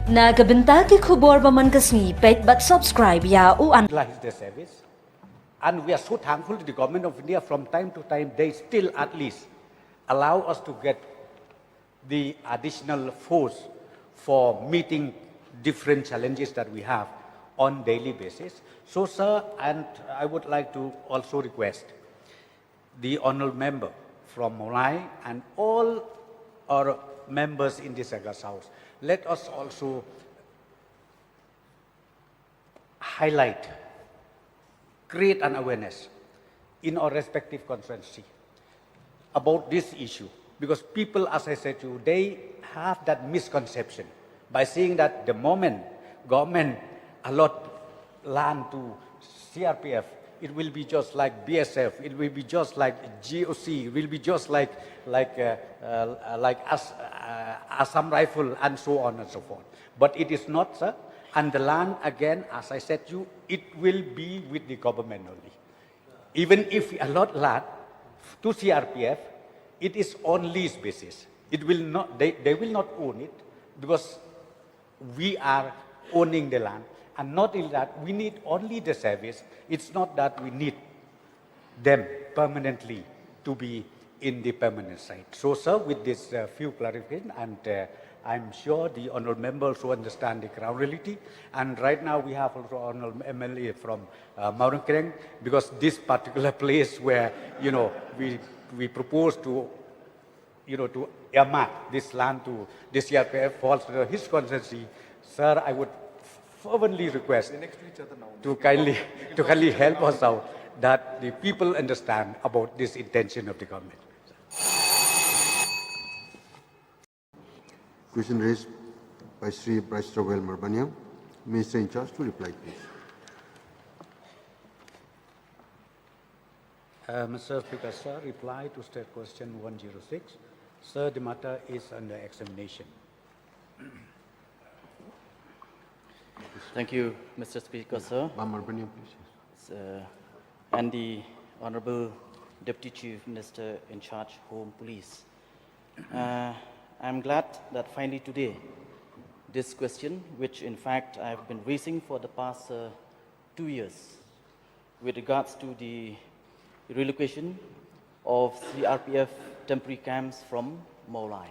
Nagabintagi kubor baman kasni paidbah subscribe ya uan. Utilize the service, and we are so thankful to the government of India. From time to time, they still at least allow us to get the additional force for meeting different challenges that we have on daily basis. So, sir, and I would like to also request the honourable member from Molai and all our members in this August House, let us also highlight, create an awareness in our respective constituency about this issue. Because people, as I said to you, they have that misconception by saying that the moment government allot land to CRPF, it will be just like BSF, it will be just like GOC, it will be just like Assam Rifle and so on and so forth. But it is not, sir. And the land, again, as I said to you, it will be with the government only. Even if we allot land to CRPF, it is on lease basis. It will not, they will not own it because we are owning the land. And not only that, we need only the service. It's not that we need them permanently to be in the permanent site. So, sir, with this few clarification, and I'm sure the honourable members who understand the ground reality. And right now we have also honourable MLA from Maurangkereng, because this particular place where, we propose to, to earmark this land to this CRPF falls to his constituency. Sir, I would fervently request to kindly help us out that the people understand about this intention of the government. Question raised by Sri Bryce Travel Marbaniam. Minister in charge to reply, please. Mr. Speaker, sir, reply to state question 106. Sir, the matter is under examination. Thank you, Mr. Speaker, sir. Bah Marbaniam, please. And the Honorable Deputy Chief Minister in charge, Home Police. I'm glad that finally today, this question, which in fact I've been raising for the past 2 years, with regards to the relocation of CRPF temporary camps from Molai.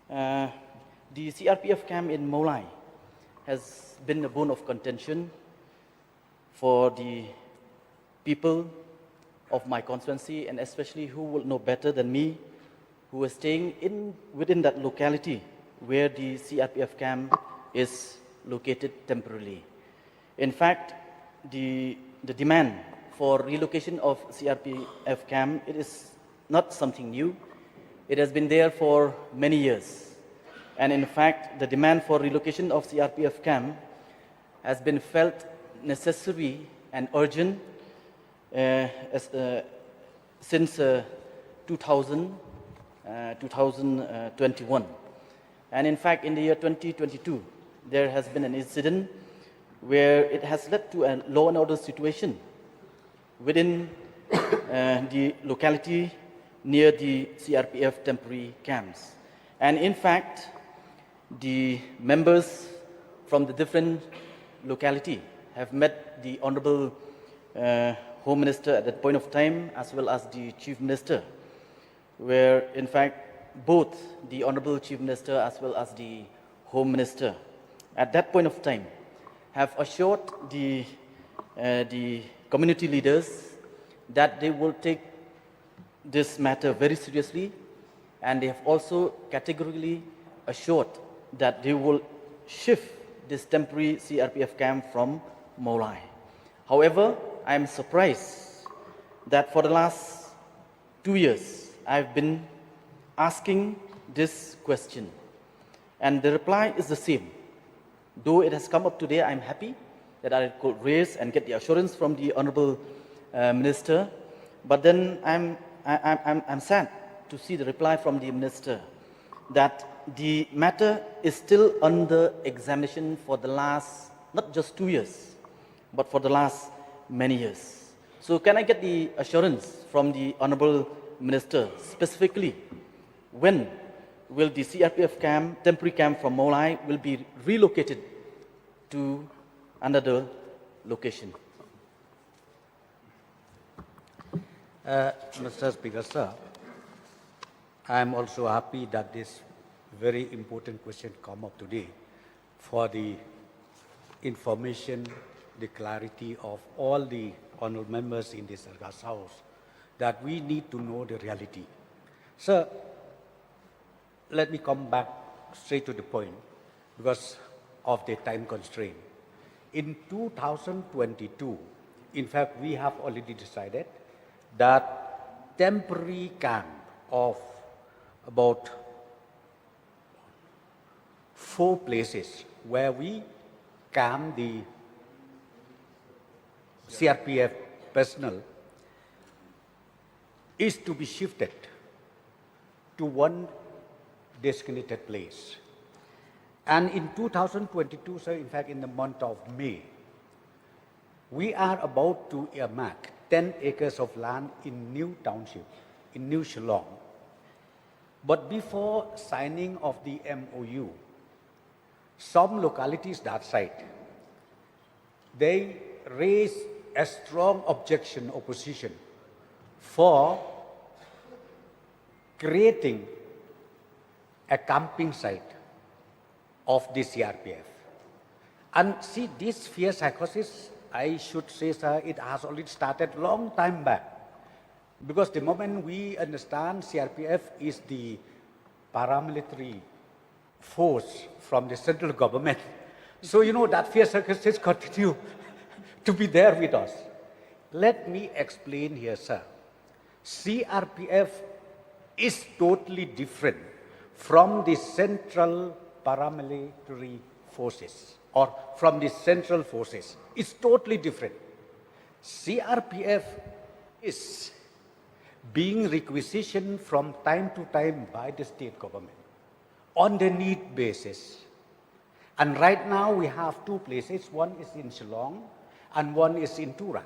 The CRPF camp in Molai has been a bone of contention for the people of my constituency, and especially who will know better than me, who are staying within that locality where the CRPF camp is located temporarily. In fact, the demand for relocation of CRPF camp, it is not something new. It has been there for many years. And in fact, the demand for relocation of CRPF camp has been felt necessary and urgent since 2021. And in fact, in the year 2022, there has been an incident where it has led to a law and order situation within the locality near the CRPF temporary camps. And in fact, the members from the different locality have met the Honorable Home Minister at that point of time, as well as the Chief Minister, where in fact both the Honorable Chief Minister as well as the Home Minister at that point of time have assured the community leaders that they will take this matter very seriously, and they have also categorically assured that they will shift this temporary CRPF camp from Molai. However, I am surprised that for the last 2 years, I've been asking this question, and the reply is the same. Though it has come up today, I'm happy that I could raise and get the assurance from the Honorable Minister, but then I'm sad to see the reply from the Minister that the matter is still under examination for the last, not just 2 years, but for the last many years. So can I get the assurance from the Honorable Minister specifically when will the CRPF camp, temporary camp from MLA, will be relocated to another location. Mr. Speaker, sir, I am also happy that this very important question come up today for the information, the clarity of all the honorable members in this August House, that we need to know the reality. Sir, let me come back straight to the point because of the time constraint. In 2022, in fact, we have already decided that temporary camp of about 4 places where we camp the CRPF personnel is to be shifted to one designated place. And in 2022, sir, in fact, in the month of May, we are about to earmark 10 acres of land in New Township, in New Shillong. But before signing of the MOU, some localities that side, they raised a strong objection, opposition, for creating a camping site of the CRPF. And see, this fear psychosis, I should say, sir, it has already started long time back. Because the moment we understand CRPF is the paramilitary force from the central government, so you know that fear psychosis continue to be there with us. Let me explain here, sir. CRPF is totally different from the central paramilitary forces or from the central forces. It's totally different. CRPF is being requisitioned from time to time by the state government on the need basis. And right now we have 2 places, one is in Shillong and one is in Tura.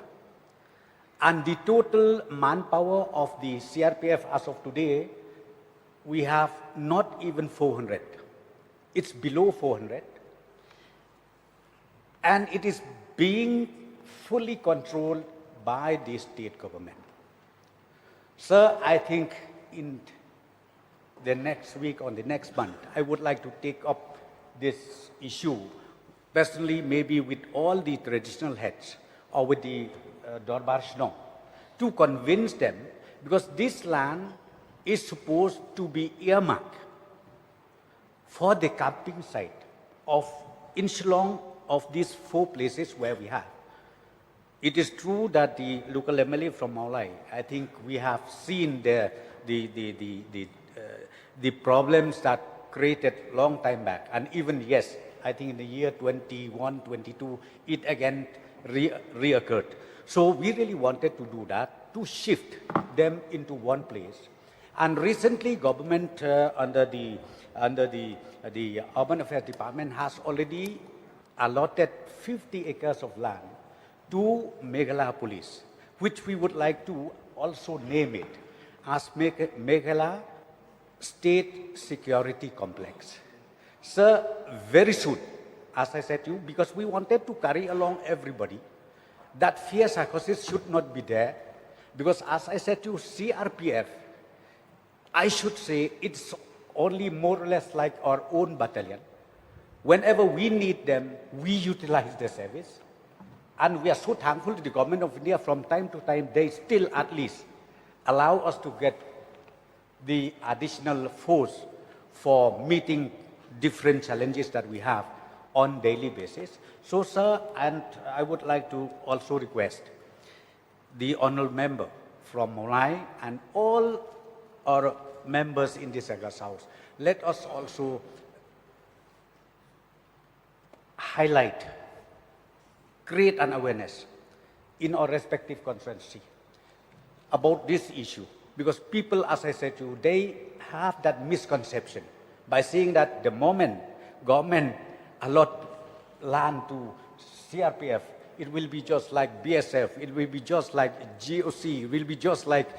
And the total manpower of the CRPF as of today, we have not even 400. It's below 400. And it is being fully controlled by the state government. Sir, I think in the next week or the next month, I would like to take up this issue, personally maybe with all the traditional heads or with the Dorbar Shnong, to convince them, because this land is supposed to be earmarked for the camping site of in Shillong of these 4 places where we have. It is true that the local MLA from MLA, I think we have seen the problems that created long time back, and even yes, I think in the year 21, 22, it again reoccurred. So we really wanted to do that, to shift them into one place. And recently, government under the Urban Affairs Department has already allotted 50 acres of land to Meghalaya Police, which we would like to also name it as Meghalaya State Security Complex. Sir, very soon, as I said to you, because we wanted to carry along everybody, that fear psychosis should not be there, because as I said to you, CRPF, I should say it's only more or less like our own battalion. Whenever we need them, we utilize the service. And we are so thankful to the government of India, from time to time, they still at least allow us to get the additional force for meeting different challenges that we have on daily basis. So, sir, and I would like to also request the honorable member from Molai and all our members in this August House, let us also highlight, create an awareness in our respective constituency about this issue. Because people, as I said to you, they have that misconception by saying that the moment government allot land to CRPF, it will be just like BSF, it will be just like GOC, it will be just like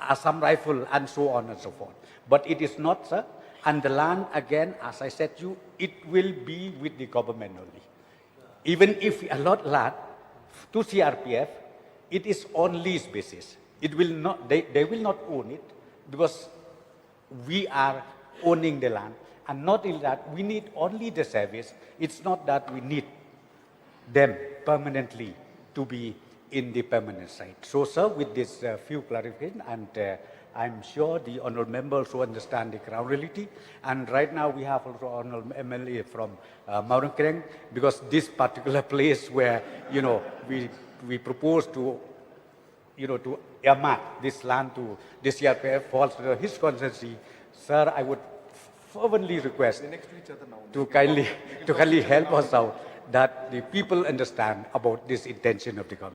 Assam Rifle and so on and so forth. But it is not, sir. And the land, again, as I said you, it will be with the government only. Even if we allot land to CRPF, it is on lease basis. It will not, they will not own it because we are owning the land. And not only that, we need only the service. It's not that we need them permanently to be in the permanent site. So, sir, with this few clarification, and I'm sure the honourable members who understand the ground reality. And right now we have also honourable MLA from Mount Kereng, because this particular place where, we propose to, to earmark this land to the CRPF falls to his constituency. Sir, I would fervently request to kindly help us out that the people understand about this intention of the government.